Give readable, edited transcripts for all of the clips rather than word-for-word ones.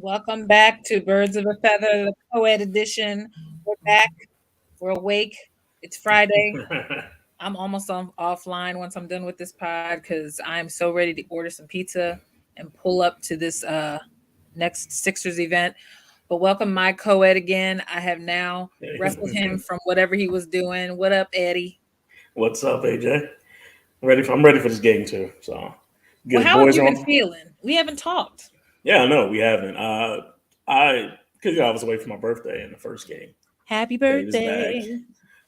Welcome back to Birds of a Feather, the co-ed edition. We're back. We're awake. It's Friday. I'm almost offline once I'm done with this pod because I'm so ready to order some pizza and pull up to this next Sixers event. But welcome my co-ed again. I have now wrestled him from whatever he was doing. What up, Eddie? What's up, AJ? I'm ready for this game too. So Well, good how have boys you been on. feeling? We haven't talked. Yeah, no, we haven't. I because I was away for my birthday in the first game. Happy He was back. birthday.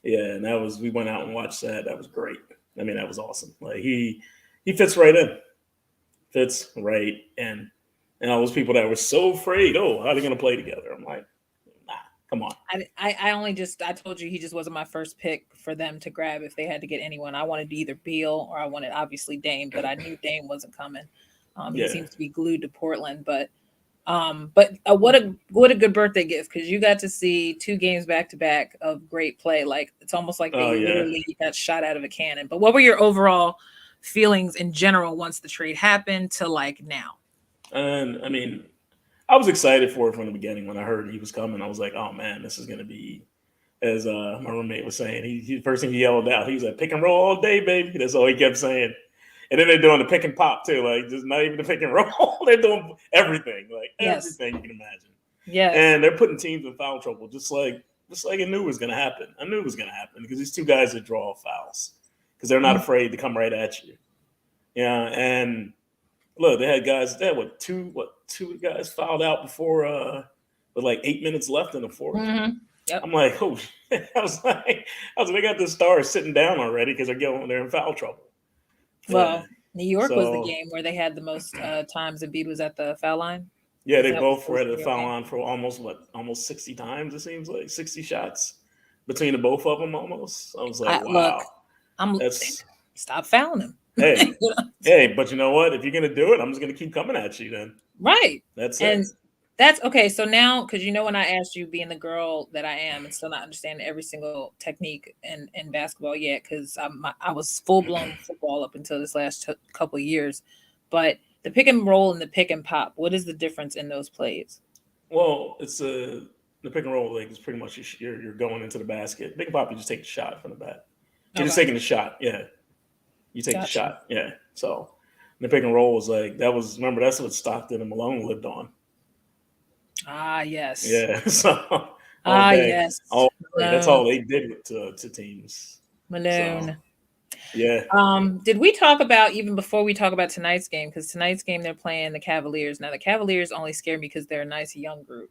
Yeah, and we went out and watched that. That was great. I mean, that was awesome. Like he fits right in. Fits right in. And all those people that were so afraid, oh, how are they gonna play together? I'm like, nah, come on. I told you he just wasn't my first pick for them to grab if they had to get anyone. I wanted either Beal or I wanted obviously Dame, but I knew Dame wasn't coming. He Yeah. seems to be glued to Portland, but what a good birthday gift because you got to see two games back to back of great play. Like it's almost like they Oh yeah. literally got shot out of a cannon. But what were your overall feelings in general once the trade happened to like now? And I mean, I was excited for it from the beginning when I heard he was coming. I was like, oh man, this is gonna be as my roommate was saying. He first thing he yelled out, he was like, "Pick and roll all day, baby." That's all he kept saying. And then they're doing the pick and pop too, like just not even the pick and roll. They're doing everything, like Yes. everything you can imagine. Yes. And they're putting teams in foul trouble, just like I knew it was gonna happen. I knew it was gonna happen because these two guys that draw fouls because they're not Mhm. afraid to come right at you. Yeah, and look, they had guys. They had two guys fouled out before with like 8 minutes left in the fourth. Yep. I'm like, oh, they got the stars sitting down already because they're in foul trouble. Yeah. Well, New York was the So game where they had the most times Embiid was at the foul line. yeah, Is they that was both were at the the New York foul game? line for almost 60 times. It seems like 60 shots between the both of them almost. I was like, Look, wow, I'm that's stop fouling him. hey, You know? hey. But you know what? If you're gonna do it, I'm just gonna keep coming at you. Then Right. that's And it. that's okay. So now, because when I asked you, being the girl that I am, and still not understanding every single technique in basketball yet, because I was full blown football up until this last couple of years, but the pick and roll and the pick and pop, what is the difference in those plays? Well, it's the pick and roll, like it's pretty much you're going into the basket. Big pop, you just take the shot from the bat. You're just Okay, taking the shot. Yeah, you take the gotcha. shot. Yeah. So the pick and roll was like that was remember that's what Stockton and Malone lived on. Ah, yes. Yeah. So all Ah, day, yes. all day. That's Malone. all they did to teams. So Malone. yeah. Did we talk about even before we talk about tonight's game? Because tonight's game they're playing the Cavaliers. Now the Cavaliers only scare me because they're a nice young group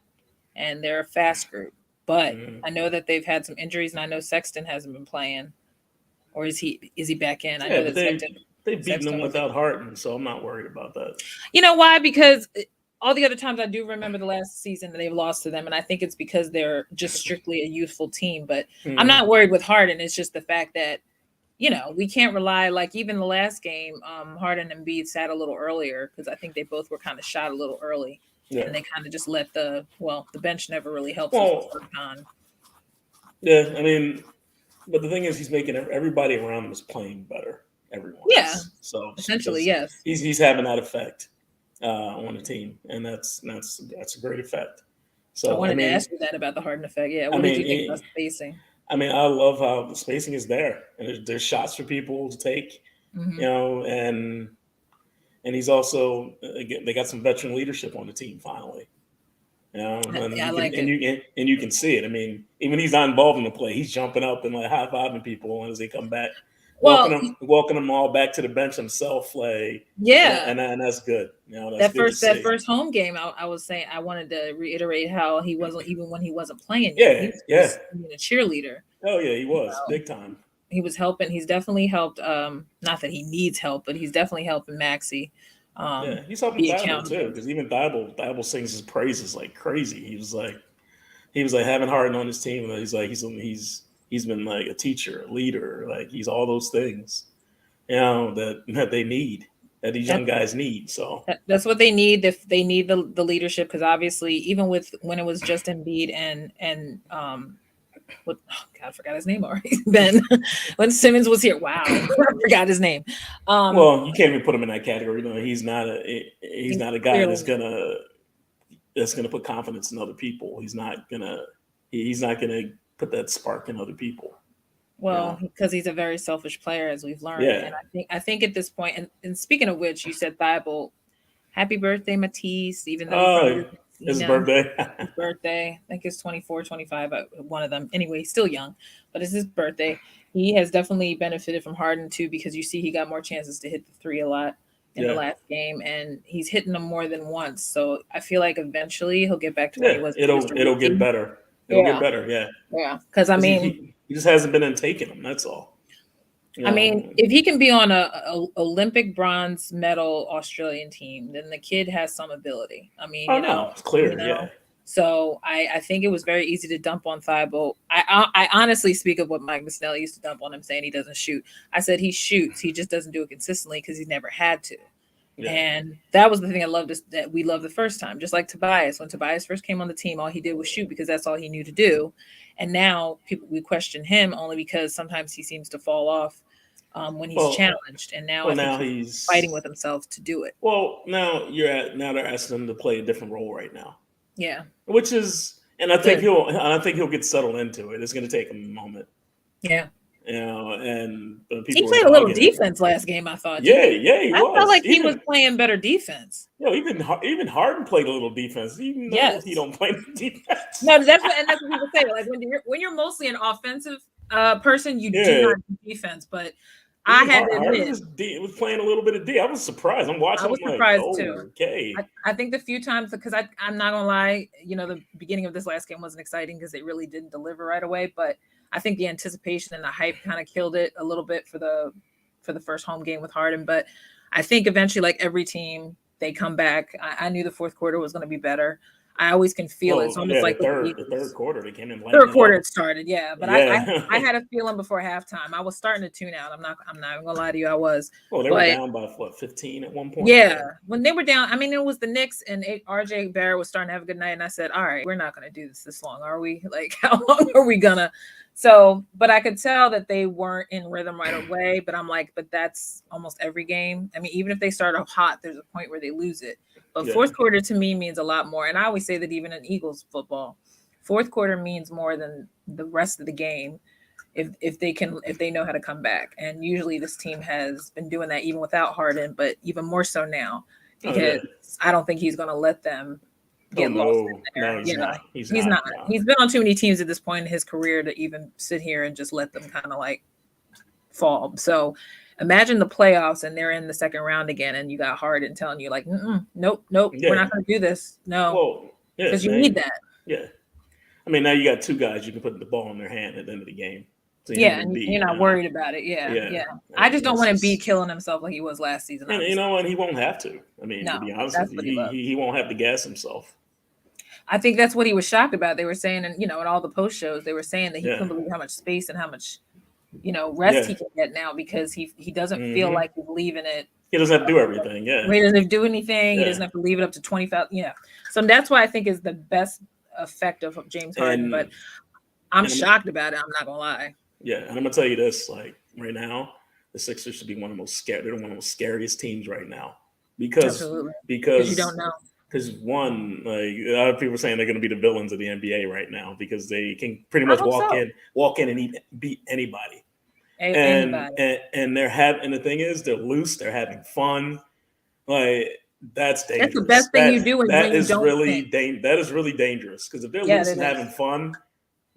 and they're a fast group. But Mhm. I know that they've had some injuries, and I know Sexton hasn't been playing, or is he back in? I Yeah, know but that they've beaten them Sexton was. without Harden, so I'm not worried about that. You know why? Because all the other times I do remember the last season that they've lost to them, and I think it's because they're just strictly a youthful team. But I'm Mhm. not worried with Harden. It's just the fact that we can't rely like even the last game, Harden and Embiid sat a little earlier because I think they both were kind of shot a little early, Yeah. and they kind of just let the bench never really helps us with Well, Furkan. yeah. I mean, but the thing is, he's making everybody around him is playing better. Everyone Yeah, is. So just essentially, because yes. he's having that effect on the team, and that's a great effect. I So wanted to ask you that about the Harden effect. Yeah, I what did mean, you think about spacing? I love how the spacing is there, and there's shots for people to take, Hmm. and he's also again they got some veteran leadership on the team finally. And Yeah, I you can like it. and you can see it. I mean, even he's not involved in the play, he's jumping up and like high fiving people as they come back, Well, walking them all back to the bench himself. Like, yeah, and that's good. That's that good to first that see. first home game, I was saying I wanted to reiterate how he wasn't even when he wasn't playing yet. He Yeah, was yeah. just being a cheerleader. Oh yeah, he You was know, big time. he was helping. He's definitely helped. Not that he needs help, but he's definitely helping Maxi Yeah, he's helping be Thibault too, accountable. because even Thibault sings his praises like crazy. He was like having Harden on his team, and he's like he's been like a teacher, a leader, like he's all those things, that they need, that these young That, guys need. So that's what they need. If they need the leadership, because obviously, even with when it was just Embiid and what God, I forgot his name already. Ben, when Simmons was here, wow, I forgot his name. Um, well, you can't even put him in that category. He's not a guy that's Clearly, gonna that's going to put confidence in other people. He's not gonna put that spark in other people. Well, because he's a very selfish player, as we've learned. Yeah. And I think at this point, and speaking of which, you said Thibault, happy birthday, Matisse, even though you probably didn't see his him. birthday. His birthday. I think it's 24, 25, one of them. Anyway, he's still young, but it's his birthday. He has definitely benefited from Harden too, because you see he got more chances to hit the three a lot in the last game, and he's hitting them more than once. So I feel like eventually he'll get back to what he was. It'll get better. It'll get better. Yeah. Because I mean, he just hasn't been in taking them. That's all. I mean, if he can be on a Olympic bronze medal Australian team, then the kid has some ability. I mean, it's clear. So I think it was very easy to dump on Thibault. I honestly speak of what Mike Misnelli used to dump on him, saying he doesn't shoot. I said he shoots. He just doesn't do it consistently because he's never had to. Yeah. And that was the thing I loved, that we loved the first time. Just like Tobias. When Tobias first came on the team, all he did was shoot because that's all he knew to do. And now we question him only because sometimes he seems to fall off when he's challenged. And now, he's fighting with himself to do it. Well, now they're asking him to play a different role right now. Yeah. Which is, and I think he'll get settled into it. It's going to take him a moment. Yeah. And he played a little defense last game, I thought. Yeah, he was. I felt like he was playing better defense. Even Harden played a little defense, even though he don't play defense. No, that's what people say. Like when you're mostly an offensive person, you do not do defense. But I had to admit, was playing a little bit of D. I was surprised. I'm watching. I was surprised too. Okay. I think the few times, because I'm not gonna lie, the beginning of this last game wasn't exciting because it really didn't deliver right away. But I think the anticipation and the hype kind of killed it a little bit for the first home game with Harden. But I think eventually, like every team, they come back. I knew the fourth quarter was going to be better. I always can feel it. It's almost like the third quarter they came in. Third quarter it started, but I had a feeling before halftime. I was starting to tune out. I'm not even gonna lie to you. I was. Well, they were down by 15 at one point. Yeah, when they were down, I mean, it was the Knicks and RJ Barrett was starting to have a good night, and I said, "All right, we're not gonna do this long, are we? Like, how long are we gonna?" So, but I could tell that they weren't in rhythm right away. But I'm like, but that's almost every game. I mean, even if they start off hot, there's a point where they lose it. But fourth quarter to me means a lot more. And I always say that even in Eagles football, fourth quarter means more than the rest of the game if they know how to come back. And usually this team has been doing that even without Harden, but even more so now because I don't think he's going to let them get lost in there. No, he's not. He's not. No. He's been on too many teams at this point in his career to even sit here and just let them kind of like fall. So imagine the playoffs and they're in the second round again, and you got Harden telling you like, nope, we're not going to do this. No, because you need that. Yeah, I mean now you got two guys you can put the ball in their hand at the end of the game. So and you're not worried about it. Yeah. I just don't want Embiid killing himself like he was last season. And you know what? He won't have to. I mean, to be honest with you, he won't have to gas himself. I think that's what he was shocked about. They were saying, and in all the post shows, they were saying that he couldn't believe how much space and how much rest he can get now because he doesn't feel like he's leaving it. He doesn't have to do everything. Yeah, he doesn't have to do anything. He doesn't have to leave it up to 25. Yeah, so that's why I think is the best effect of James Harden. But I'm shocked about it. I'm not gonna lie. Yeah, and I'm gonna tell you this: like right now, the Sixers should be one of the most scared. They're one of the most scariest teams right now because you don't know. Because one, like a lot of people are saying they're going to be the villains of the NBA right now because they can pretty much walk in and beat anybody. And they're having, the thing is, they're loose. They're having fun. Like that's dangerous. That's the best thing you do when that you is don't really that is really dangerous because if they're loose and having fun,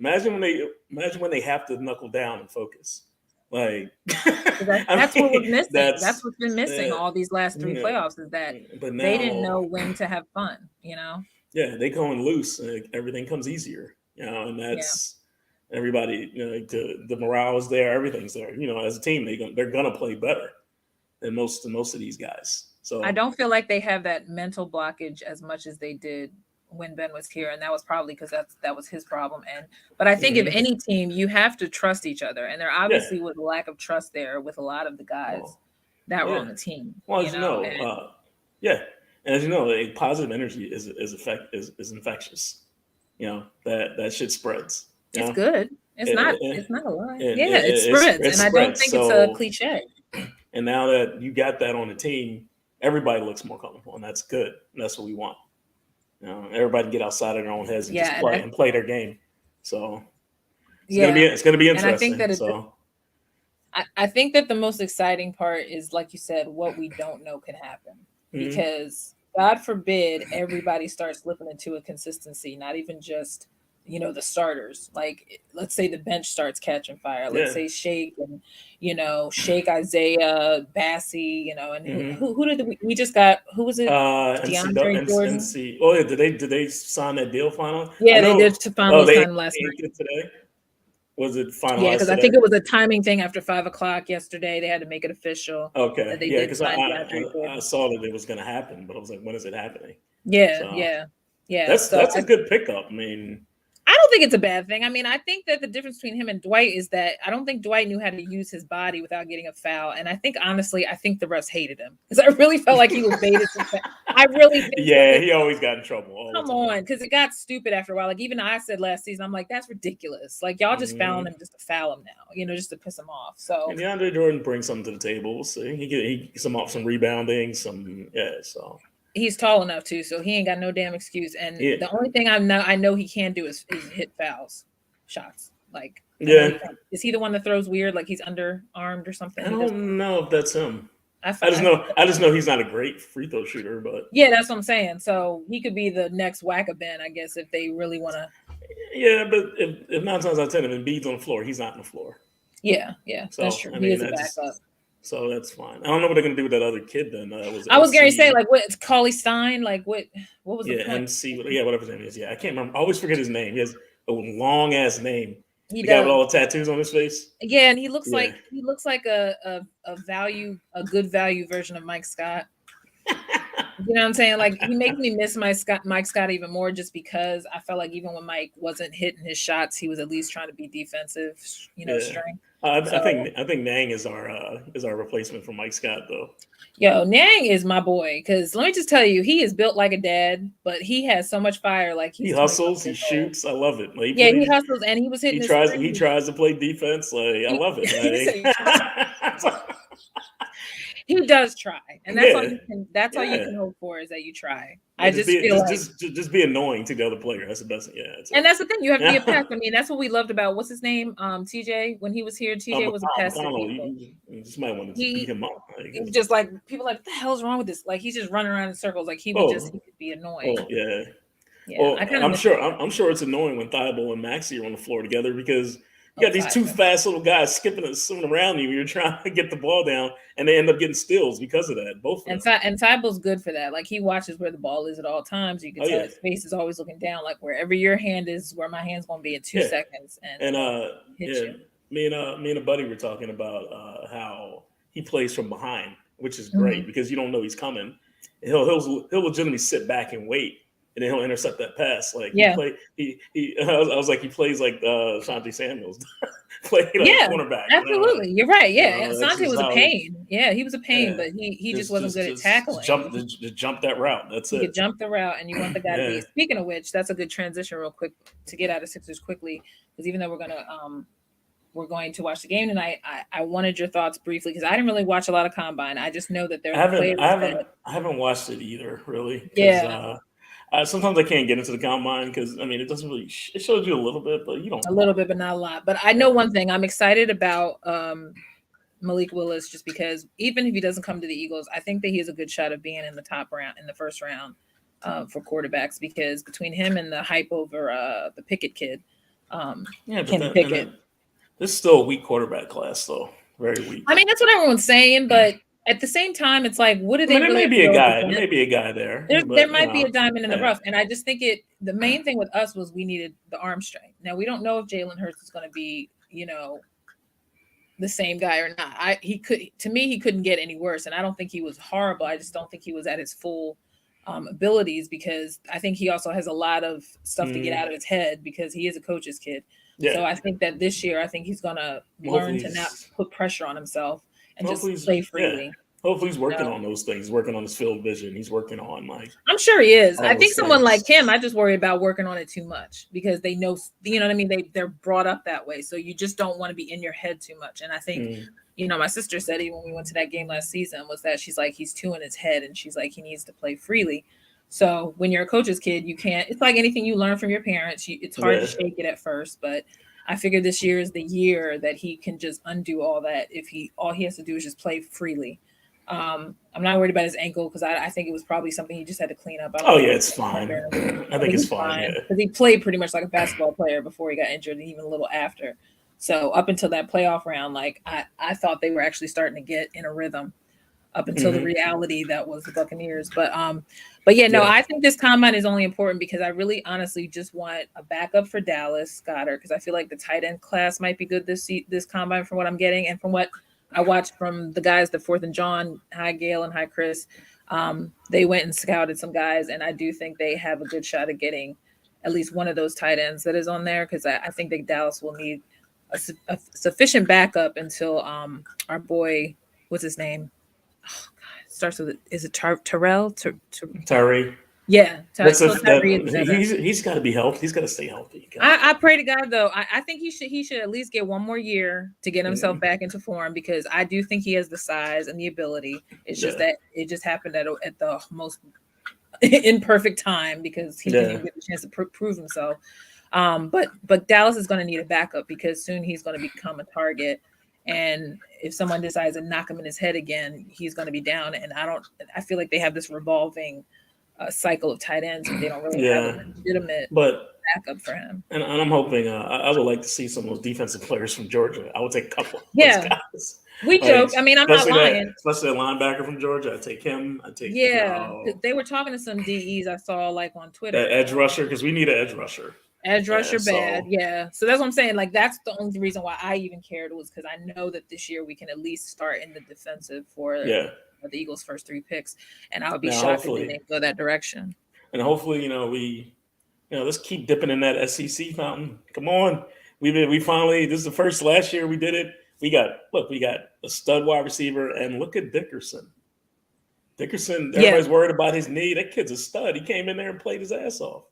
imagine when they have to knuckle down and focus. Like that's what was missing. That's what's been missing all these last three playoffs is that they didn't know when to have fun. Yeah, they going loose and everything comes easier. And that's everybody. The morale is there. Everything's there. As a team, they're gonna play better than most of these guys. So I don't feel like they have that mental blockage as much as they did when Ben was here, and that was probably because that was his problem. But I think if any team, you have to trust each other, and there obviously was a lack of trust there with a lot of the guys that were on the team. Well, as and as you know, positive energy is infectious. That shit spreads. It's good. It's not a lie. It spreads, and I don't think it's a cliche. And now that you got that on the team, everybody looks more comfortable, and that's good. And that's what we want. everybody get outside of their own heads and just play their game. So it's gonna be interesting. And I think that so I think that the most exciting part is, like you said, what we don't know can happen. Because God forbid everybody starts slipping into a consistency, not even just, the starters. Like, let's say the bench starts catching fire. Let's say Shake and, Shake, Isaiah, Bassey, and who did we just got? Who was it? DeAndre Jordan. Oh, yeah, did they sign that deal finally? Yeah, they did to finally sign last night. Today. Was it finalized? Yeah, because I think it was a timing thing after 5:00 yesterday. They had to make it official. Okay. That they did because sign I saw that it was going to happen, but I was like, when is it happening? Yeah. That's a good pickup. I mean, I don't think it's a bad thing. I mean, I think that the difference between him and Dwight is that I don't think Dwight knew how to use his body without getting a foul. And I think, honestly, the refs hated him because I really felt like he was baited. I really think he always got in trouble. Come on, because it got stupid after a while. Like, even I said last season, I'm like, that's ridiculous. Like, y'all just fouling him just to foul him now, just to piss him off. So, and DeAndre Jordan brings something to the table. We'll see. He some rebounding, so. He's tall enough too, so he ain't got no damn excuse. And the only thing I know he can do is hit fouls, shots. Like, is he the one that throws weird, like he's underarmed or something? I don't know if that's him. I just know he's not a great free throw shooter, but yeah, that's what I'm saying. So he could be the next Whack-A-Ben, I guess, if they really want to. Yeah, but if 9 times out of 10, if Embiid's on the floor, he's not on the floor. Yeah, so, that's true. He is a backup. So that's fine. I don't know what they're gonna do with that other kid. Then I was going to say, like, what? It's Cauley Stein. Like, what was the point? MC. Whatever his name is. Yeah, I can't remember. I always forget his name. He has a long ass name. The guy with all the tattoos on his face. Yeah, and he looks like a good value version of Mike Scott. You know what I'm saying? Like, he makes me miss Mike Scott even more, just because I felt like even when Mike wasn't hitting his shots, he was at least trying to be defensive, strength. I think Nang is our replacement for Mike Scott, though. Yo, Nang is my boy, because let me just tell you, he is built like a dad, but he has so much fire. Like, he hustles, he shoots. I love it. Like, he hustles, and he was hitting. He tries to play defense. Like, I love it. He does try, and that's all you can. That's all you can hope for, is that you try. I just feel like just be annoying to the other player. That's the best. Yeah, and that's the thing. You have to be a pest. I mean, that's what we loved about what's his name, TJ. When he was here, TJ was a pest. You just might want to beat him up. He was just like, people like, what the hell's wrong with this? Like, he's just running around in circles. Like, he could be annoying. Well, I'm sure it's annoying when Thibault and Maxey are on the floor together, because you got these two fast little guys skipping and swimming around you. You're trying to get the ball down, and they end up getting steals because of that. Both of them. And Thibault's good for that. Like, he watches where the ball is at all times. You can tell his face is always looking down. Like, wherever your hand is, where my hand's going to be in 2 seconds. And me and a buddy were talking about how he plays from behind, which is great because you don't know he's coming. And he'll legitimately sit back and wait, and then he'll intercept that pass. Like, I was like, he plays like Shanti Samuels, playing cornerback. Absolutely, you're right. Yeah, Shanti was a pain. He was a pain, but he just wasn't good at tackling. Jump that route. That's it. You could jump the route, and you want the guy to be. Speaking of which, that's a good transition, real quick, to get out of Sixers quickly, because even though we're going to watch the game tonight, I wanted your thoughts briefly, because I didn't really watch a lot of Combine. I just know that there are players. I haven't watched it either, really. Yeah. Sometimes I can't get into the Combine because, I mean, it doesn't really it shows you a little bit, but you don't. A little bit, but not a lot. But I know one thing. I'm excited about Malik Willis, just because even if he doesn't come to the Eagles, I think that he has a good shot of being in the top round, in the first round for quarterbacks, because between him and the hype over the Pickett kid, Kenny Pickett. This is still a weak quarterback class, though. Very weak. I mean, that's what everyone's saying, but at the same time, it's like, what do they? There may be a guy. There may be a guy there. There might be a diamond in the rough, and I just think the main thing with us was we needed the arm strength. Now, we don't know if Jalen Hurts is going to be, the same guy or not. He couldn't get any worse, and I don't think he was horrible. I just don't think he was at his full abilities, because I think he also has a lot of stuff to get out of his head, because he is a coach's kid. Yeah. So I think that this year, he's going to learn to not put pressure on himself and just play freely. Yeah. Hopefully he's working on those things. He's working on his field vision. He's working on, like, I'm sure he is. I think someone like him, I just worry about working on it too much, because they know, you know what I mean? They're brought up that way. So you just don't want to be in your head too much. And I think, my sister said, even when we went to that game last season, was that she's like, he's too in his head, and she's like, he needs to play freely. So when you're a coach's kid, you can't. It's like anything you learn from your parents. It's hard to Yeah. shake it at first, but I figure this year is the year that he can just undo all that. If all he has to do is just play freely. I'm not worried about his ankle because I think it was probably something he just had to clean up. I don't Oh think yeah, it it's was fine. I I think think it's he's fine. fine Yeah. because he played pretty much like a basketball player before he got injured, and even a little after. So up until that playoff round, like I thought they were actually starting to get in a rhythm up until the reality that was the Buccaneers. But yeah, no, Yeah. I think this combine is only important because I really honestly just want a backup for Dallas Goddard because I feel like the tight end class might be good this combine from what I'm getting and from what I watched from the guys, the Fourth and John, hi Gail and hi Chris. They went and scouted some guys, and I do think they have a good shot at getting at least one of those tight ends that is on there because I think that Dallas will need a sufficient backup until our boy, what's his name? Oh God, starts with is it Terrell? Tyree. Yeah, That's so if that Tyree is better. he's got to be healthy. He's got to stay healthy. I pray to God though. I think he should at least get one more year to get himself back into form because I do think he has the size and the ability. It's just that it just happened at the most imperfect time because he didn't even get a chance to prove himself. But Dallas is going to need a backup because soon he's going to become a target. And if someone decides to knock him in his head again, he's going to be down. And I feel like they have this revolving cycle of tight ends, and they don't really have a legitimate backup for him. And I'm hoping I would like to see some of those defensive players from Georgia. I would take a couple of those guys. We joke. I mean, I'm not lying. Especially a linebacker from Georgia. I take him. I take they were talking to some DEs I saw like on Twitter. That edge rusher because we need an edge rusher. Edge rusher bad, yeah. So that's what I'm saying. Like that's the only reason why I even cared was because I know that this year we can at least start in the defensive for the Eagles' first 3 picks, and I would be shocked if they didn't go that direction. And hopefully, let's keep dipping in that SEC fountain. Come on, we finally. This is the first. Last year we did it. We got a stud wide receiver, and look at Dickerson. Everybody's worried about his knee. That kid's a stud. He came in there and played his ass off.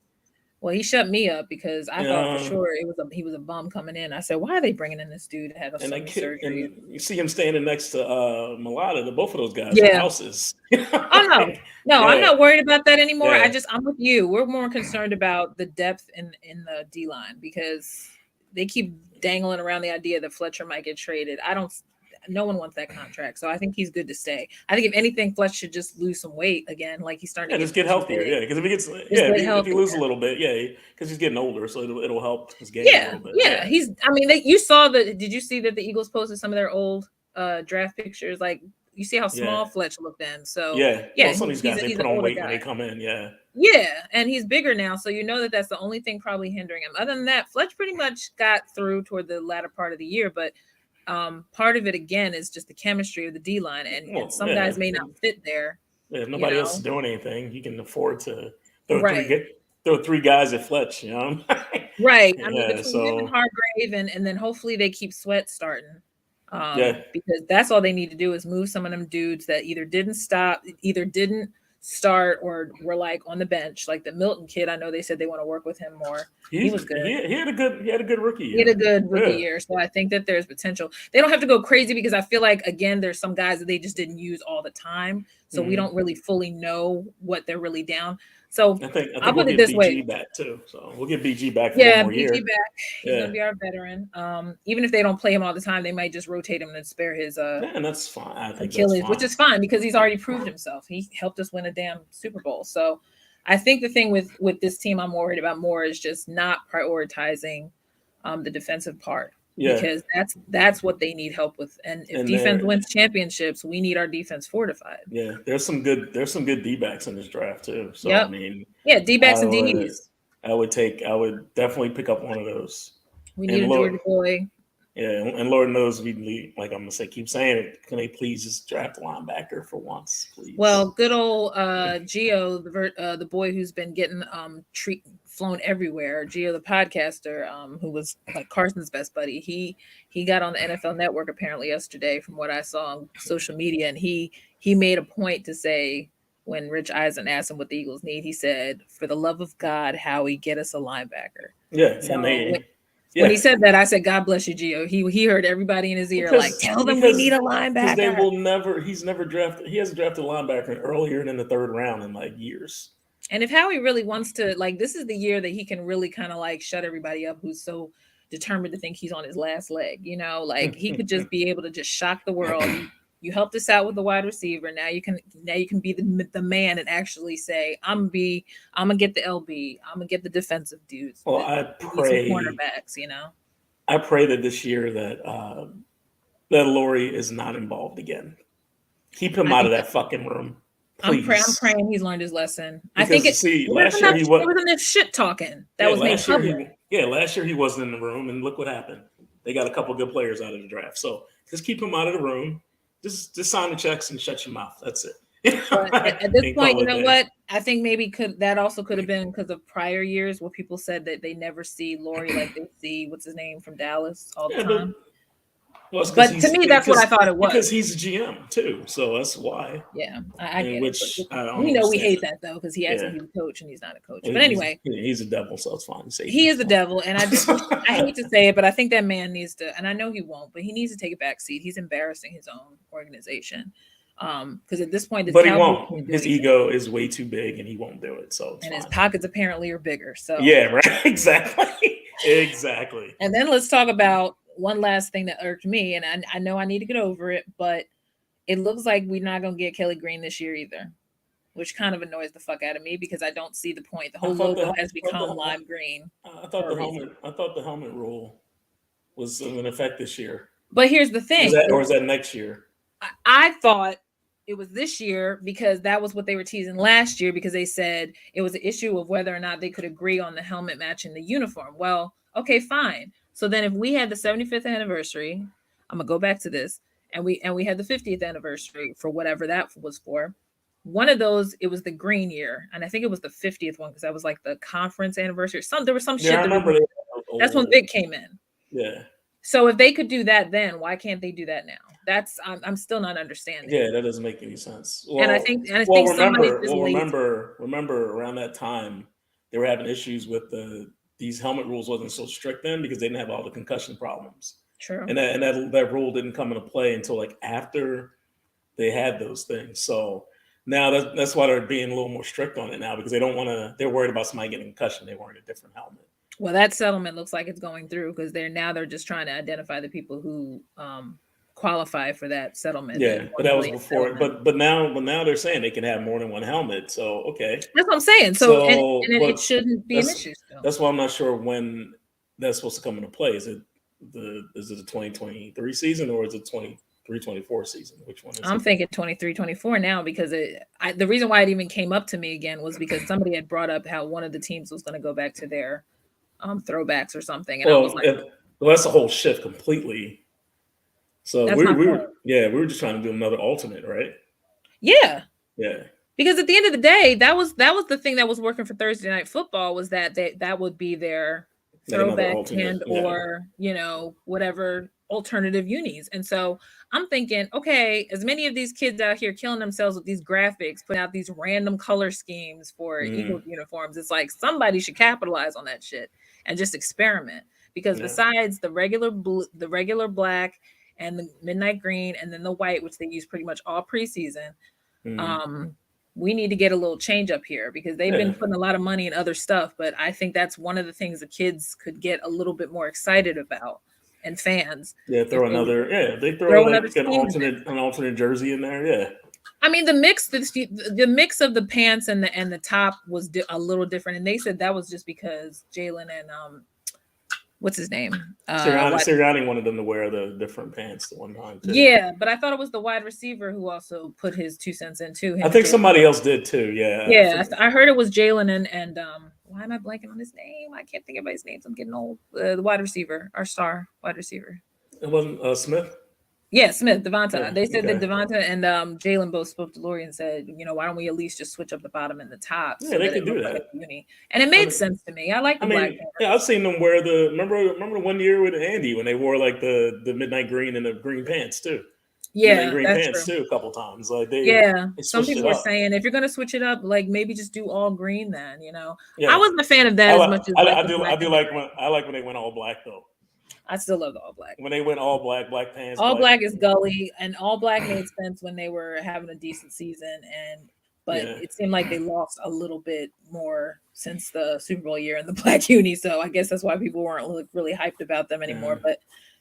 Well, he shut me up because I thought for sure he was a bum coming in. I said, "Why are they bringing in this dude that had a surgery?" And you see him standing next to Mulata. Both of those guys are houses. Oh no, I'm not worried about that anymore. I'm with you. We're more concerned about the depth in the D line because they keep dangling around the idea that Fletcher might get traded. No one wants that contract, so I think he's good to stay. I think if anything, Fletch should just lose some weight again, like he's starting to just get healthier. Yeah, because if he loses a little bit, because he's getting older, so it'll help his game a little bit. Yeah, you saw did you see that the Eagles posted some of their old draft pictures? Like you see how small Fletch looked then. So well, some of these guys they put on weight when they come in. Yeah, and he's bigger now, so you know that's the only thing probably hindering him. Other than that, Fletch pretty much got through toward the latter part of the year, but part of it again is just the chemistry of the D line, and some guys may not fit there. Yeah, if nobody else is doing anything, you can afford to throw 3 guys at Fletch. Right. I mean, between him and Hargrave, and then hopefully they keep Sweat starting. Because that's all they need to do is move some of them dudes that either didn't start or were like on the bench, like the Milton kid. I know they said they want to work with him more. He was good. He had a good rookie year. He had a good rookie year. So I think that there's potential. They don't have to go crazy because I feel like again there's some guys that they just didn't use all the time. So we don't really fully know what they're really down. So I think I'll we'll put it get this BG way. back too. So we'll get BG back for one more year. BG back. He's gonna be our veteran. Even if they don't play him all the time, they might just rotate him and spare his and that's fine. I think Achilles, that's fine. which is fine because he's already proved himself. He helped us win a damn Super Bowl. So I think the thing with this team I'm worried about more is just not prioritizing the defensive part. Because that's what they need help with. And if defense wins championships, we need our defense fortified. Yeah, there's some good D-backs in this draft too. So I mean, D-backs and Ds. I would definitely pick up one of those. We need a Georgia boy. Yeah, and Lord knows we need, like I'm gonna say, keep saying it. Can they please just draft a linebacker for once, please? Well, good old Gio, the boy who's been getting flown everywhere. Gio, the podcaster, who was like Carson's best buddy. He got on the NFL Network apparently yesterday, from what I saw on social media, and he made a point to say when Rich Eisen asked him what the Eagles need, he said, "For the love of God, Howie, get us a linebacker." Yeah, so when he said that, I said, "God bless you, Gio." He heard everybody in his ear tell them we need a linebacker. He hasn't drafted a linebacker earlier than the 3rd round in like years. And if Howie really wants to, like, this is the year that he can really kind of like shut everybody up who's so determined to think he's on his last leg, you know, like he could just be able to just shock the world. You helped us out with the wide receiver. Now you can be the man and actually say, I'm gonna get the LB. I'm gonna get the defensive dudes. Well, I pray cornerbacks, you know. I pray that this year that that Laurie is not involved again. Keep him out of that fucking room. Please. I'm praying he's learned his lesson. Because, I think last year he was in this shit talking. That was made public. Last year he wasn't in the room, and look what happened. They got a couple good players out of the draft. So just keep him out of the room. Just sign the checks and shut your mouth. That's it. At this point, you know what? I think maybe that also could have been because of prior years where people said that they never see Laurie like they see what's his name from Dallas all the time. But to me, that's what I thought it was. Because he's a GM too, so that's why. Yeah, I get it. We know we hate that though because he acts like he's a coach and he's not a coach. But anyway, he's a devil, so it's fine. He is a devil, and I hate to say it, but I think that man needs to, and I know he won't, but he needs to take a back seat. He's embarrassing his own organization. Because at this point, but he won't. His ego is way too big, and he won't do it. So and his pockets apparently are bigger. So yeah, right, exactly. And then let's talk about one last thing that irked me, and I know I need to get over it, but it looks like we're not going to get Kelly Green this year either, which kind of annoys the fuck out of me because I don't see the point. The whole logo has become lime green. I thought the helmet rule was in effect this year. But here's the thing, or is that next year? I thought it was this year because that was what they were teasing last year because they said it was an issue of whether or not they could agree on the helmet matching the uniform. Well, okay, fine. So then if we had the 75th anniversary, I'm going to go back to this, and we had the 50th anniversary for whatever that was for. One of those, it was the green year, and I think it was the 50th one because that was like the conference anniversary. There was some shit. I remember that's when Vic came in. Yeah. So if they could do that then, why can't they do that now? I'm still not understanding. Yeah, that doesn't make any sense. Well, and I think remember around that time they were having issues with these helmet rules wasn't so strict then because they didn't have all the concussion problems. True. And that rule didn't come into play until like after they had those things. So now that's why they're being a little more strict on it now because they don't want to. They're worried about somebody getting a concussion. They wearing a different helmet. Well, that settlement looks like it's going through because they're just trying to identify the people who qualify for that settlement. Yeah, but that was before. But now they're saying they can have more than one helmet. So okay, that's what I'm saying. So it shouldn't be an issue. Still. That's why I'm not sure when that's supposed to come into play. Is it the 2023 season or is it 23-24 season? Which one is I'm thinking 23-24 now because the reason why it even came up to me again was because somebody had brought up how one of the teams was going to go back to their throwbacks or something. And I was like, that's a whole shift completely. So we were just trying to do another alternate, right? Yeah. Yeah. Because at the end of the day, that was the thing that was working for Thursday Night Football was that that would be their throwback or whatever alternative unis. And so I'm thinking, okay, as many of these kids out here killing themselves with these graphics, putting out these random color schemes for Eagles uniforms, it's like somebody should capitalize on that shit and just experiment. Because besides the regular blue, the regular black and the midnight green and then the white, which they use pretty much all preseason, we need to get a little change up here because they've been putting a lot of money in other stuff. But I think that's one of the things the kids could get a little bit more excited about and fans. Yeah, they throw like an alternate jersey in there. Yeah. I mean, the mix of the pants and the top was a little different. And they said that was just because Jalen and what's his name? Sirianni wanted them to wear the different pants the one time too. Yeah, but I thought it was the wide receiver who also put his 2 cents in too. I think somebody else did too. Yeah. Yeah, I heard it was Jalen and why am I blanking on his name? I can't think of anybody's names. I'm getting old. The wide receiver, our star wide receiver. It wasn't Smith. Yeah, Smith, Devonta. Yeah, they said that Devonta and Jalen both spoke to Laurie and said, why don't we at least just switch up the bottom and the top? Yeah, they could do that. And it made sense to me. I like the Black Panthers. Yeah, I've seen them wear remember 1 year with Andy when they wore like the midnight green and the green pants too. Yeah, green pants too a couple times. Like they some people were saying if you're gonna switch it up, like maybe just do all green then. I wasn't a fan of that as much as I do like when they went all black though. I still love the all black. When they went all black pants. All black is gully, and all black made sense when they were having a decent season. And but Yeah. it seemed like they lost a little bit more since the Super Bowl year in the black uni. So I guess that's why people weren't really hyped about them anymore. But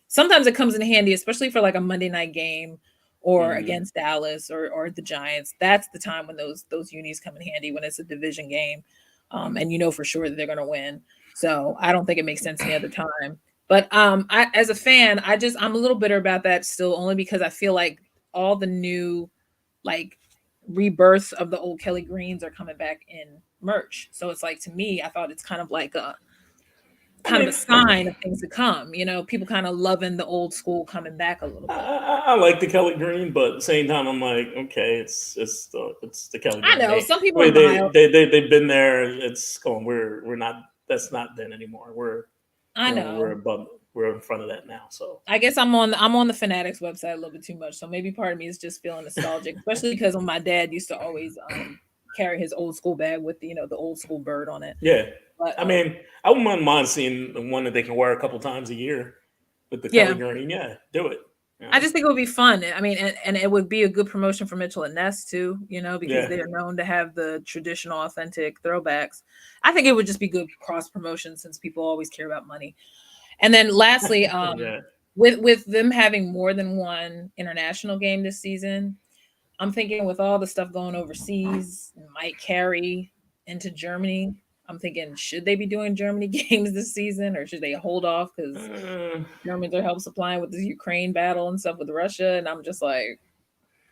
sometimes it comes in handy, especially for like a Monday night game or against Dallas or the Giants. That's the time when those unis come in handy, when it's a division game, and you know for sure that they're going to win. So I don't think it makes sense any other time. But I, as a fan, I'm a little bitter about that still, only because I feel like all the new like rebirths of the old Kelly Greens are coming back in merch. So it's like, to me, I thought it's kind of like a I kind of mean, a sign of things to come. You know, people kind of loving the old school coming back a little bit. I like the Kelly Green, but at the same time, I'm like, okay, it's the Kelly I Green. know some people are They mild. they've been there. It's going. We're not. That's not then anymore. I We're know. above. We're in front of that now. So I guess I'm on the Fanatics website a little bit too much. So maybe part of me is just feeling nostalgic, especially because when my dad used to always carry his old school bag with the old school bird on it. yeah, But I mean, I wouldn't mind seeing the one that they can wear a couple times a year with the Kelly yeah, Green. Yeah, do it. I Yeah, just think it would be fun. I mean, and it would be a good promotion for Mitchell and Ness too, because yeah, they are known to have the traditional, authentic throwbacks. I think it would just be good cross promotion since people always care about money. And then lastly, yeah. with them having more than one international game this season, I'm thinking with all the stuff going overseas, might carry into Germany. I'm thinking, should they be doing Germany games this season, or should they hold off because Uh, Germans are help supplying with the Ukraine battle and stuff with Russia? And I'm just like,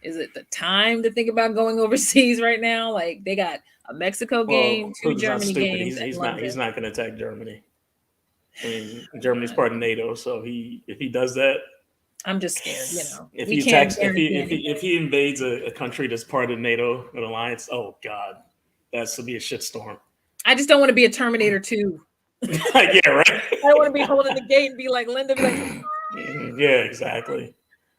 is it the time to think about going overseas right now? Like they got a Mexico game, well, two Putin's not Germany stupid. games, and He's London. not going to attack Germany. I mean, Germany's part of NATO, so if he does that, I'm just scared. if We he can't attacks, guarantee if anything. he invades a country that's part of NATO, an alliance, oh god, that's to be a shitstorm. I just don't want to be a Terminator 2. Yeah, right. I don't want to be holding the gate and be like Linda, be like, Yeah, exactly.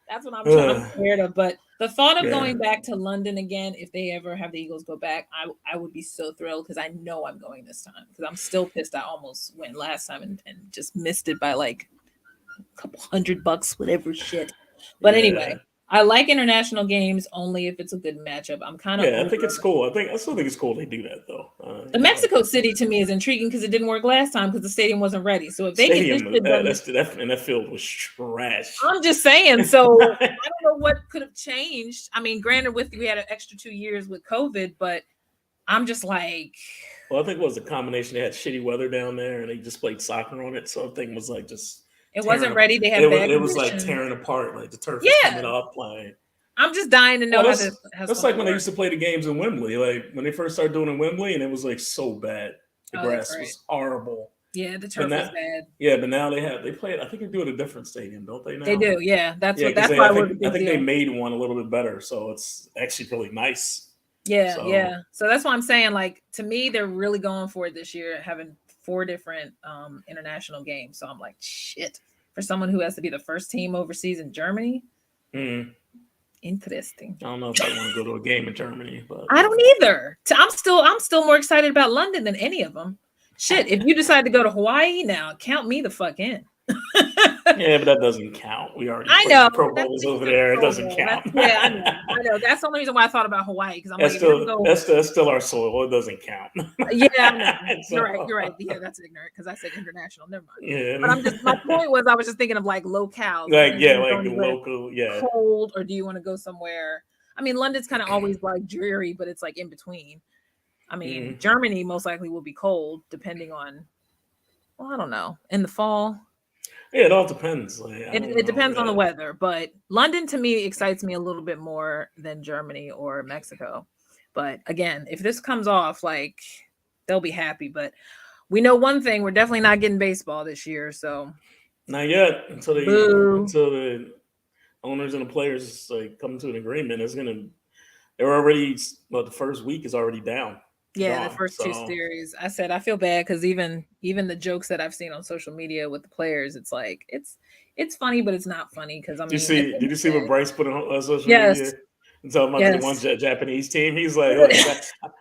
that's what I'm Uh, scared of. But the thought of yeah, going back to London again, if they ever have the Eagles go back, I would be so thrilled because I know I'm going this time. Because I'm still pissed. I almost went last time and just missed it by like a couple $100, whatever shit. But yeah, anyway, I like international games only if it's a good matchup. I'm kind of yeah. I think it's over. cool. I still think it's cool they do that though. The Mexico City to me is intriguing because it didn't work last time because the stadium wasn't ready. So if they get this Stadium, shit done, that field was trash. I'm just saying. So I don't know what could have changed. I mean, granted, we had an extra 2 years with COVID, but I'm just like, Well, I think it was a combination. They had shitty weather down there, and they just played soccer on it. So I think it was like just it tearing. wasn't ready. They had bad It was like conditions. tearing apart. Like the turf was coming Yeah, up. Like I'm just dying to know well, how it's that's going like to when they work. used to play the games in Wembley. Like when they first started doing it in Wembley, and it was like so bad. The Oh, that's grass right. was horrible. Yeah, the But turf was now, bad. yeah, but now they play it. I think they do it at a different stadium, don't they They now? do. Yeah, Yeah, because that's why it was a I big think they deal. made one a little bit better, so it's actually really nice. Yeah, So yeah. So that's why I'm saying, like, to me, they're really going for it this year, having 4 different international games. So I'm like, shit. For someone who has to be the first team overseas in Germany, mm, interesting. I don't know if I want to go to a game in Germany, but I don't either. I'm still more excited about London than any of them. Shit, if you decide to go to Hawaii now, count me the fuck in. yeah, but that doesn't count. We already I played know the Pro that's Bowls because over of the there. It Pro doesn't Bowl. That's count. yeah, I know. I know. That's the only reason why I thought about Hawaii because I'm like, if you're gonna go, That's still our soil. It doesn't count. yeah, I know. You're right. So, You're right. Yeah, that's ignorant because I said international. Never mind. yeah, But my point was I was just thinking of like locales. Like, like do you yeah, want to go like the anywhere local, yeah. cold or do you want to go somewhere? I mean, London's kind of always like dreary, but it's like in between. I mean, Mm. Germany most likely will be cold depending on, well, I don't know, in the fall. Yeah, it all depends. Like I don't It know. depends on the Yeah. weather, but London to me excites me a little bit more than Germany or Mexico. But again, if this comes off, like they'll be happy. But we know one thing: we're definitely not getting baseball this year. So, Not yet boo. until the owners and the players like come to an agreement. They're already well, the first week is already Yeah, the gone. first two So series. I said I feel bad because even the jokes that I've seen on social media with the players, it's like it's funny, but it's not funny because I mean, at the end did of you the see what day, Bryce put on social yes, media? And so about the one Yes. Japanese team. He's like, look,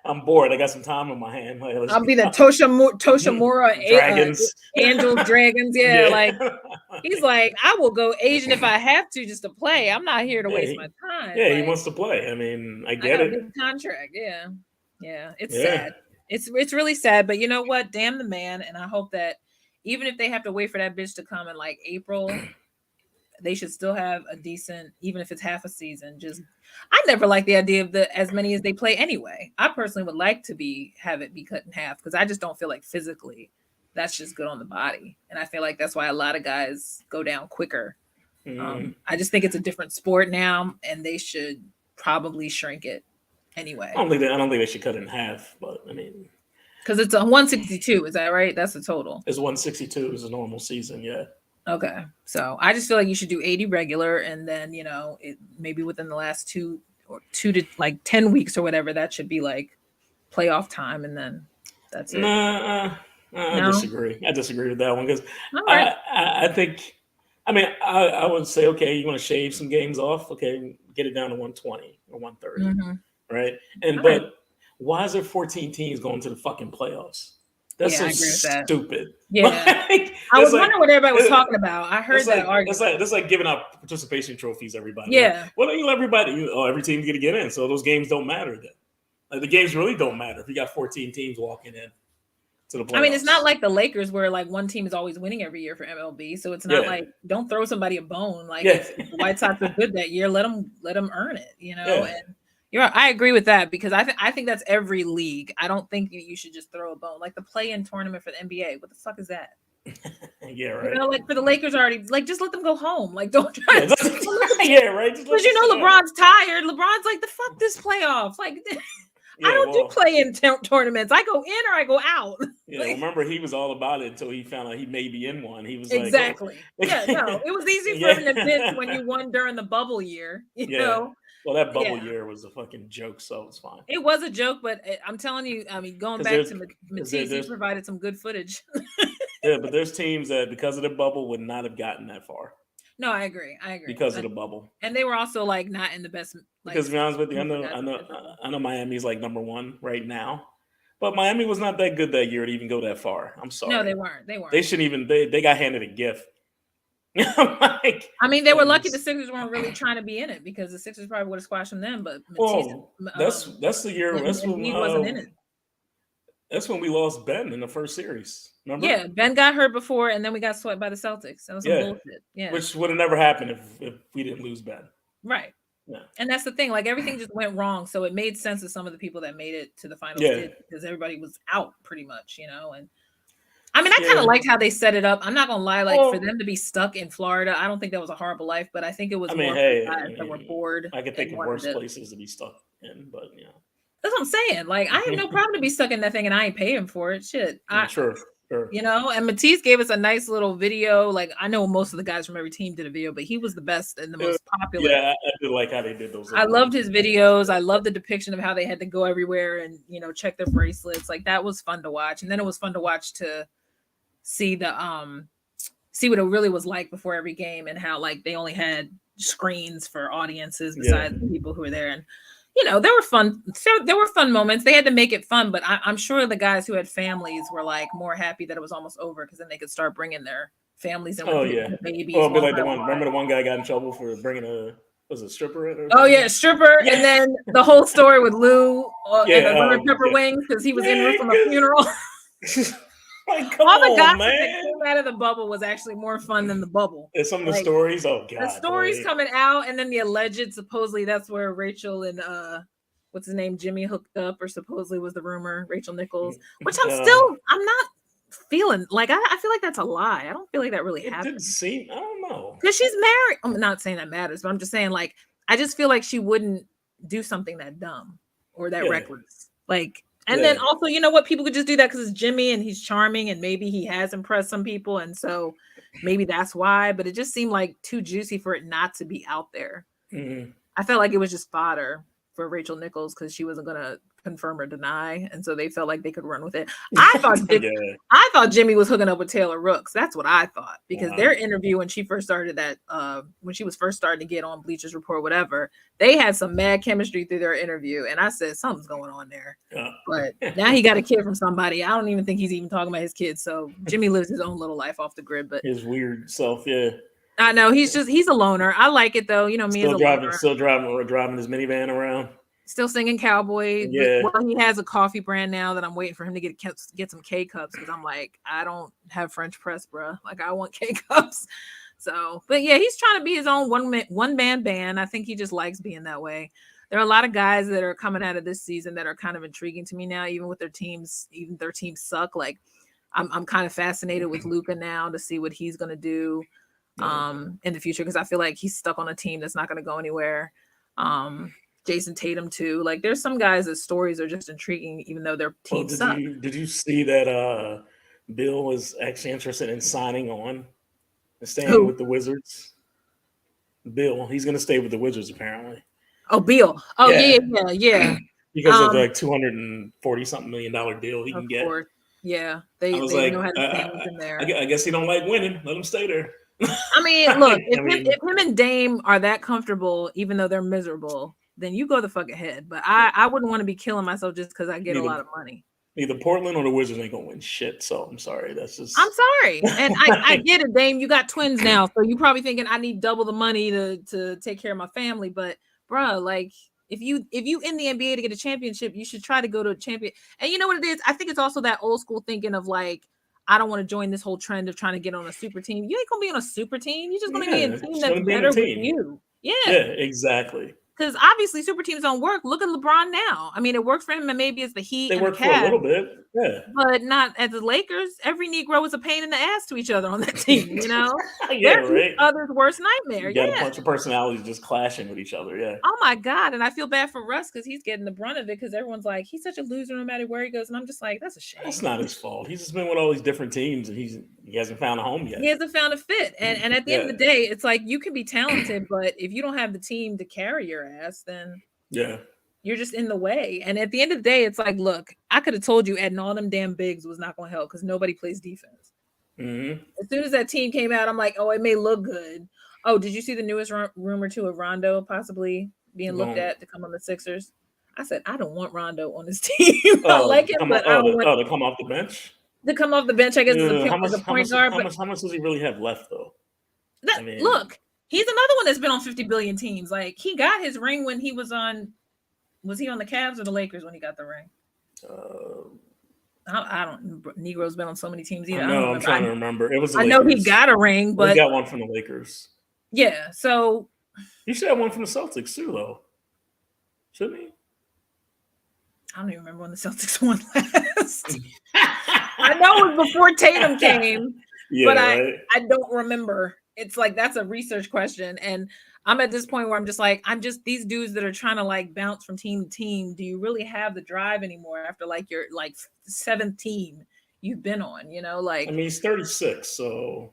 I'm bored. I got some time on my hand. Like, let's I'll be the go. Toshimura Dragons. Angels, Dragons. Yeah, like Yeah. he's like, I will go Asian if I have to just to play. I'm not here to Yeah, waste my time. yeah, he Like wants to play. I mean, I I get got a it. big contract. Yeah. Yeah. It's Yeah. sad. It's really sad. But you know what? Damn the man. And I hope that even if they have to wait for that bitch to come in like April, they should still have a decent, even if it's half a season. Just I never liked the idea of the as many as they play anyway. I personally would like to have it be cut in half because I just don't feel like physically that's just good on the body. And I feel like that's why a lot of guys go down quicker. I just think it's a different sport now, and they should probably shrink it anyway. I don't think they should cut it in half, but I mean, Because it's a 162, is that right? That's the total. it's 162 is a normal season, yeah. Okay. So I just feel like you should do 80 regular and then, maybe within the last 2 to like 10 weeks or whatever, that should be like playoff time and then that's it. Nah, I No? disagree. I disagree with that one because All right. I think, I mean, I would say, okay, you want to shave some games off? Okay, get it down to 120 or 130, Mm-hmm. right? And All right. but why is there 14 teams going to the fucking playoffs? That's Yeah, I so agree with that. stupid. Yeah. Like, I was it's like- wondering what everybody was talking about. I heard It's that like argument. that's like giving out participation trophies. Everybody, Yeah. Well, you know, every team's gonna get in, so those games don't matter then. Like the games really don't matter if you got 14 teams walking in to the playoffs. I mean, it's not like the Lakers where like one team is always winning every year for MLB. So it's not like don't throw somebody a bone. Like if the White Sox are good that year, let them earn it, And I agree with that because I think that's every league. I don't think you should just throw a bone. Like the play-in tournament for the NBA. What the fuck is that? Yeah, right. Like for the Lakers already, like just let them go home. Like don't try. Right. Because LeBron's tired. LeBron's like the fuck this playoff. Like I don't do play-in tournaments. I go in or I go out. Yeah, remember he was all about it until he found out he may be in one. He was exactly. Like, oh. Yeah, no, it was easy for him to admit when you won during the bubble year. You know. Well, that bubble year was a fucking joke, so it's fine. It was a joke, but I'm telling you, I mean, going back to Matisse, he provided some good footage. Yeah, but there's teams that because of the bubble would not have gotten that far. No, I agree. Because of the bubble, and they were also like not in the best. Like, because to be honest with you, I know Miami's like number one right now, but Miami was not that good that year to even go that far. I'm sorry. No, they weren't. They shouldn't even. They got handed a gift. I mean, they were lucky the Sixers weren't really trying to be in it because the Sixers probably would have squashed them then. But Matisse, that's the year. That's when he wasn't in it. That's when we lost Ben in the first series. Remember? Yeah, Ben got hurt before, and then we got swept by the Celtics. That was some bullshit. Yeah, which would have never happened if we didn't lose Ben. Right. Yeah. And that's the thing. Like everything just went wrong, so it made sense to some of the people that made it to the finals did because everybody was out pretty much, And I mean, I kind of liked how they set it up. I'm not gonna lie, like for them to be stuck in Florida, I don't think that was a horrible life, but I think it was more guys that were bored. I could think of worse places to be stuck in, but that's what I'm saying. Like, I have no problem to be stuck in that thing, and I ain't paying for it. Shit, sure. And Matisse gave us a nice little video. Like, I know most of the guys from every team did a video, but he was the best and the most popular. Yeah, I did like how they did those. I loved his videos. I loved the depiction of how they had to go everywhere and check their bracelets. Like that was fun to watch, and then it was fun to watch to see see what it really was like before every game and how like they only had screens for audiences besides the people who were there. And there were fun. So there were fun moments. They had to make it fun, but I'm sure the guys who had families were like more happy that it was almost over because then they could start bringing their families and babies. Oh, be like the one. Remember the one guy got in trouble for bringing was a stripper in? Oh yeah, stripper, and then the whole story with Lou and the lemon pepper wings because he was en route from a funeral. Like, all the gossip that came out of the bubble was actually more fun than the bubble. And some of the stories, oh god, the stories coming out, and then the alleged, supposedly that's where Rachel and what's his name, Jimmy hooked up, or supposedly was the rumor, Rachel Nichols, which I'm not feeling like I feel like that's a lie. I don't feel like that really happened. Didn't seem, I don't know, because she's married. I'm not saying that matters, but I'm just saying like I just feel like she wouldn't do something that dumb or that reckless, like. And then also, you know what? People could just do that because it's Jimmy and he's charming and maybe he has impressed some people. And so maybe that's why. But it just seemed like too juicy for it not to be out there. Mm-hmm. I felt like it was just fodder for Rachel Nichols because she wasn't going to confirm or deny, and so they felt like they could run with it. I thought Jimmy was hooking up with Taylor Rooks. That's what I thought, because their interview when she first started when she was first starting to get on Bleachers Report, whatever, they had some mad chemistry through their interview, and I said something's going on there. But now he got a kid from somebody. I don't even think he's even talking about his kids. So Jimmy lives his own little life off the grid, but his weird self, yeah. I know he's a loner. I like it though. You know, me as a loner. Still driving his minivan around. Still singing Cowboy. Yeah. Well, he has a coffee brand now that I'm waiting for him to get some K cups, because I'm like, I don't have French press, bro. Like, I want K cups. So, but yeah, he's trying to be his own one man band. I think he just likes being that way. There are a lot of guys that are coming out of this season that are kind of intriguing to me now, even with their teams, even their teams suck. Like, I'm kind of fascinated with Luka now to see what he's gonna do in the future, because I feel like he's stuck on a team that's not gonna go anywhere. Jason Tatum too. Like, there's some guys that stories are just intriguing, even though their teams suck. Did you see that Bill was actually interested in signing on and staying with the Wizards? Bill, he's going to stay with the Wizards apparently. Oh, Bill. Oh, yeah. Because of the $240-something million deal he can get. Yeah, they know how to stand in there. I guess he don't like winning. Let him stay there. I mean, look, if him and Dame are that comfortable, even though they're miserable, then you go the fuck ahead. But I wouldn't want to be killing myself just because I get a lot of money. Either Portland or the Wizards ain't gonna win shit. So I'm sorry. I'm sorry. And I get it, Dame. You got twins now, so you probably thinking I need double the money to take care of my family. But bro, like, if you in the NBA to get a championship, you should try to go to a champion. And you know what it is? I think it's also that old school thinking of like, I don't want to join this whole trend of trying to get on a super team. You ain't gonna be on a super team. You're just gonna be a team that's better with you. Yeah, exactly. Because obviously super teams don't work. Look at LeBron now. I mean, it works for him, and maybe it's the Heat. They work for a little bit, but not at the Lakers. Every Negro is a pain in the ass to each other on that team. You know, they're each other's worst nightmare. You got a bunch of personalities just clashing with each other. Yeah. Oh my God, and I feel bad for Russ because he's getting the brunt of it, because everyone's like, he's such a loser no matter where he goes, and I'm just like, that's a shame. That's not his fault. He's just been with all these different teams, and he hasn't found a home yet. He hasn't found a fit, and at the end of the day, it's like, you can be talented, but if you don't have the team to carry your ass, then you're just in the way. And at the end of the day, it's like, look, I could have told you adding all them damn bigs was not going to help, because nobody plays defense. Mm-hmm. As soon as that team came out, I'm like, oh, it may look good. Oh, did you see the newest rumor too of Rondo possibly being looked at to come on the Sixers? I said, I don't want Rondo on this team. I like him, but I don't want to come off the bench. To come off the bench, I guess, as a point guard. How much does he really have left, though? Look, he's another one that's been on 50 billion teams. Like, he got his ring when he was on. Was he on the Cavs or the Lakers when he got the ring? I don't. Negro's been on so many teams either. I'm trying to remember. It was. I know he got a ring, but he got one from the Lakers. Yeah, so he should have one from the Celtics too, though. Shouldn't he? I don't even remember when the Celtics won last. I know it was before Tatum came, but I don't remember. It's like, that's a research question. And I'm at this point where I'm just these dudes that are trying to like bounce from team to team. Do you really have the drive anymore after like your like seventh team you've been on? You know, like, I mean, he's 36, so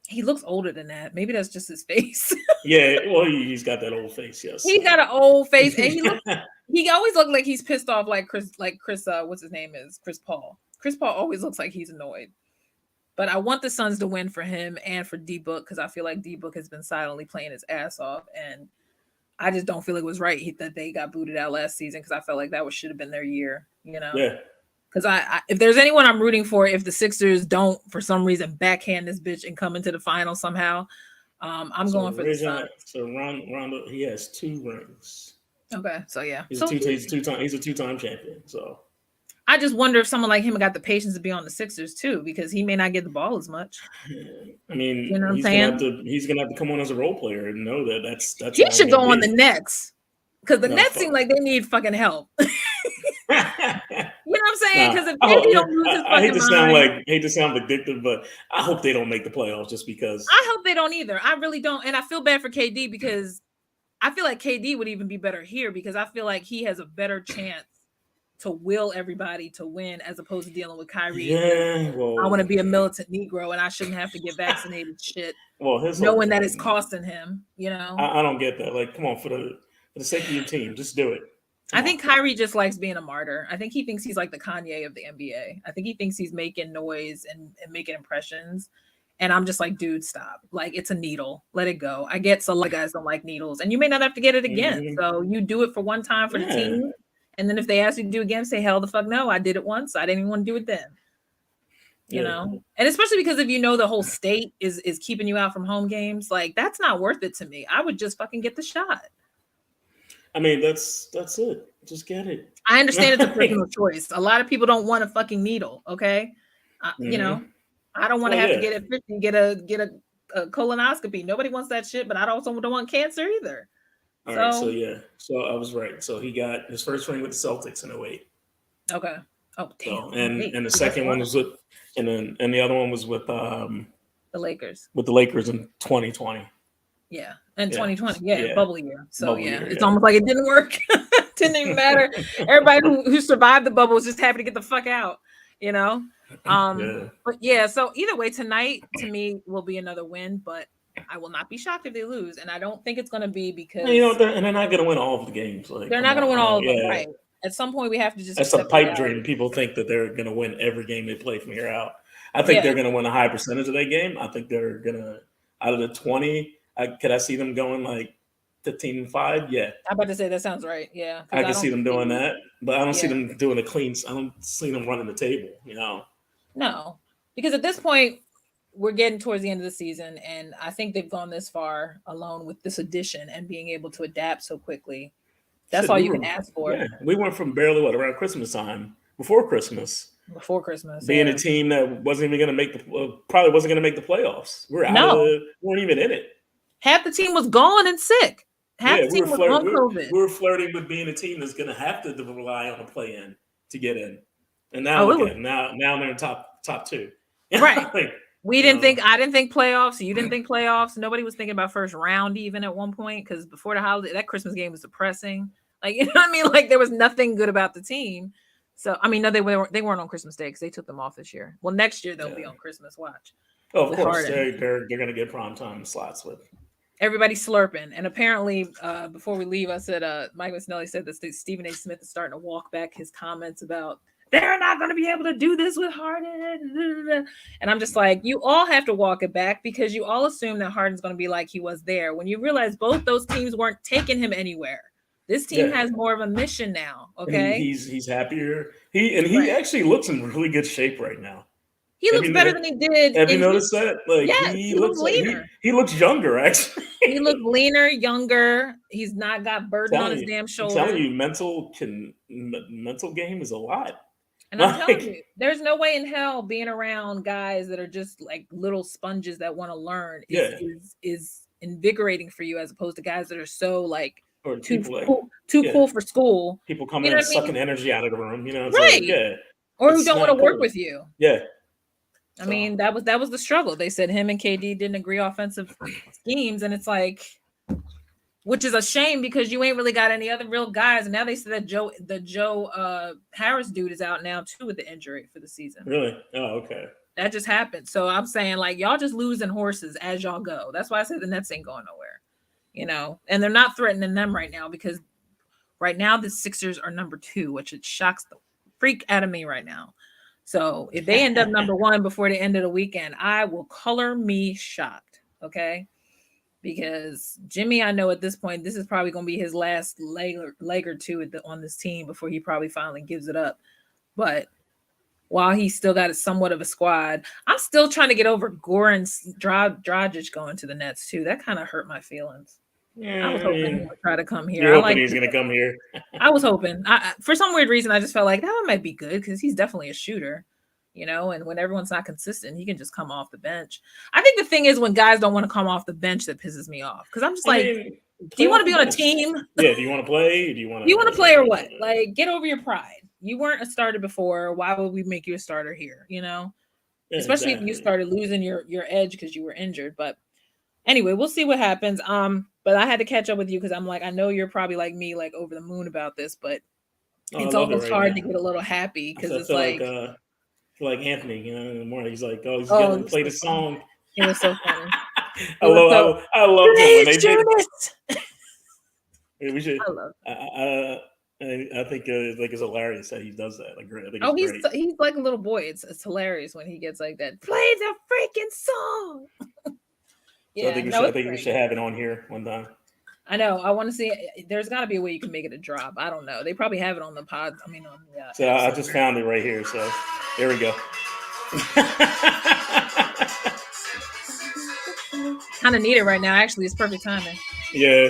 he looks older than that. Maybe that's just his face. Yeah, well, he's got that old face. Yes, he got an old face, and he always looked like he's pissed off, like Chris. What's his name is Chris Paul. Chris Paul always looks like he's annoyed. But I want the Suns to win for him and for D-Book, because I feel like D-Book has been silently playing his ass off, and I just don't feel it was right that they got booted out last season, because I felt like that should have been their year, you know? Yeah. Because if there's anyone I'm rooting for, if the Sixers don't, for some reason, backhand this bitch and come into the final somehow, I'm going for the Suns. So Rondo, he has 2 rings. Okay, so yeah. He's a two-time champion, so. I just wonder if someone like him got the patience to be on the Sixers too, because he may not get the ball as much. I mean, you know what I'm saying? He's gonna have to come on as a role player and know that's. He should go on the Nets, because the Nets seem like they need fucking help. You know what I'm saying? Because if KD don't lose his fucking I hate to sound addictive, but I hope they don't make the playoffs, just because. I hope they don't either. I really don't, and I feel bad for KD, because I feel like KD would even be better here, because I feel like he has a better chance to will everybody to win, as opposed to dealing with Kyrie. Yeah, I want to be a militant Negro, and I shouldn't have to get vaccinated. Shit. Well, knowing that it's costing him, you know. I don't get that. Like, come on, for the sake of your team, just do it. I think Kyrie just likes being a martyr. I think he thinks he's like the Kanye of the NBA. I think he thinks he's making noise and making impressions. And I'm just like, dude, stop. Like, it's a needle. Let it go. I get so a lot of guys don't like needles, and you may not have to get it again. So you do it for one time for the team. And then if they ask you to do it again, say, hell the fuck no. I did it once. I didn't even want to do it then. You know? And especially because if you know the whole state is keeping you out from home games, like, that's not worth it to me. I would just fucking get the shot. I mean, that's it. Just get it. I understand it's a personal choice. A lot of people don't want a fucking needle, okay? You know, I don't want to have to get it 50, get a colonoscopy. Nobody wants that shit, but I also don't want cancer either. All right, so I was right. So he got his first ring with the Celtics in 2008. Okay. Oh damn. So, and the second one was with, and the other one was with the Lakers. With the Lakers in 2020. Yeah, and 2020, bubble year. So bubble year, it's almost like it didn't work. Didn't even matter. Everybody who survived the bubble was just happy to get the fuck out, you know. But yeah, so either way, tonight to me will be another win, but I will not be shocked if they lose, and I don't think it's going to be because and they're not going to win all of the games. Like, they're not going to win all of them, right? At some point, we have to just. That's a pipe dream. People think that they're going to win every game they play from here out. I think they're going to win a high percentage of that game. I think they're going to, out of the 20, could I see them going like 15-5? Yeah. I'm about to say that sounds right. Yeah. I can see them doing that, but I don't see them doing a clean. I don't see them running the table, you know? No, because at this point, we're getting towards the end of the season, and I think they've gone this far alone with this addition and being able to adapt so quickly. That's all you can ask for. Yeah. We went from barely around Christmas time, before Christmas, being a team that wasn't even going to make probably wasn't going to make the playoffs. We're out of it. We weren't even in it. Half the team was gone and sick. Half the team was on COVID. We were flirting with being a team that's going to have to rely on a play-in to get in, and now now they're in top two. Right. Like, I didn't think playoffs. You didn't think playoffs. Nobody was thinking about first round even at one point because before the holiday, that Christmas game was depressing. Like, you know what I mean? Like, there was nothing good about the team. So, I mean, no, they weren't on Christmas Day because they took them off this year. Well, next year they'll be on Christmas watch. Oh, of course, they're going to get primetime slots with. Everybody's slurping. And apparently, before we leave, I said, Mike Missinelli said that Stephen A. Smith is starting to walk back his comments about they're not going to be able to do this with Harden. And I'm just like, you all have to walk it back because you all assume that Harden's going to be like he was there. When you realize both those teams weren't taking him anywhere. This team has more of a mission now, okay? And he's happier. He actually looks in really good shape right now. He looks better than he did. Have you noticed that? Like, he looks leaner. He looks younger, actually. He looks leaner, younger. He's not got burden on his damn shoulder. I'm telling you, mental game is a lot. And I'm telling you, there's no way in hell being around guys that are just like little sponges that want to learn is invigorating for you as opposed to guys that are so like too cool for school. People come in and sucking energy out of the room, you know, right? Or who don't want to work with you. Yeah. I mean, that was the struggle. They said him and KD didn't agree offensive schemes, and it's like, which is a shame because you ain't really got any other real guys. And now they said that the Joe Harris dude is out now too with the injury for the season. Really? Oh, okay. That just happened. So I'm saying like y'all just losing horses as y'all go. That's why I said the Nets ain't going nowhere, you know. And they're not threatening them right now because right now the Sixers are number 2, which it shocks the freak out of me right now. So if they end up number 1 before the end of the weekend, I will color me shocked. Okay. Because Jimmy, I know at this point, this is probably going to be his last leg or two on this team before he probably finally gives it up. But while he's still got somewhat of a squad, I'm still trying to get over Goran Dragic going to the Nets too. That kind of hurt my feelings. Yeah, I was hoping he would try to come here. You're hoping he's going to come here. I was hoping. For some weird reason, I just felt like that one might be good because he's definitely a shooter. You know, and when everyone's not consistent, he can just come off the bench. I think the thing is when guys don't want to come off the bench that pisses me off because I'm just do you want to be on a team? Yeah. Do you want to play? Do you want to play or what? Like, get over your pride. You weren't a starter before. Why would we make you a starter here? You know, especially if you started losing your edge because you were injured. But anyway, we'll see what happens. But I had to catch up with you because I'm like, I know you're probably like me, like over the moon about this, but it's almost hard to get a little happy because it's like Anthony, you know, in the morning he's like, he's going to play the song. It was so funny. I love it when they did. We should. I love it. And I think like it's hilarious that he does that. Like, I think Oh, it's great. he's like a little boy. It's hilarious when he gets like that. Play the freaking song. So Yeah, no, I it's think we great. should have it on here one time. I know. I want to see. There's got to be a way you can make it a drop. I don't know. They probably have it on the pod. I mean, on the So app. I just found it right here. So there we go. Kind of need it right now. Actually, it's perfect timing. Yeah.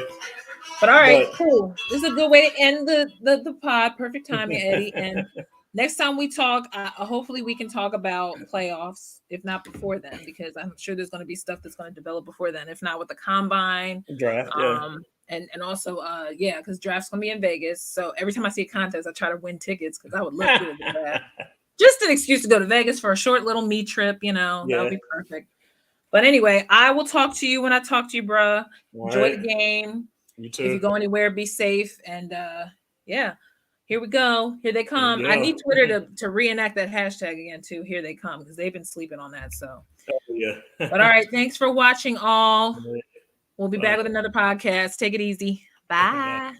But all right, cool. This is a good way to end the pod. Perfect timing, Eddie. And next time we talk, hopefully we can talk about playoffs, if not before then, because I'm sure there's going to be stuff that's going to develop before then. If not with the combine, Draft, yeah. And also, yeah, because draft's going to be in Vegas. So every time I see a contest, I try to win tickets because I would love to go to the draft. Just an excuse to go to Vegas for a short little me trip. That would be perfect. But anyway, I will talk to you when I talk to you, bruh. Enjoy the game. You too. If you go anywhere, be safe. And yeah, here we go. Here they come. I need Twitter to reenact that hashtag again too. Here they come, because they've been sleeping on that. So yeah. But all right, thanks for watching all. We'll be back with another podcast. Take it easy. Bye.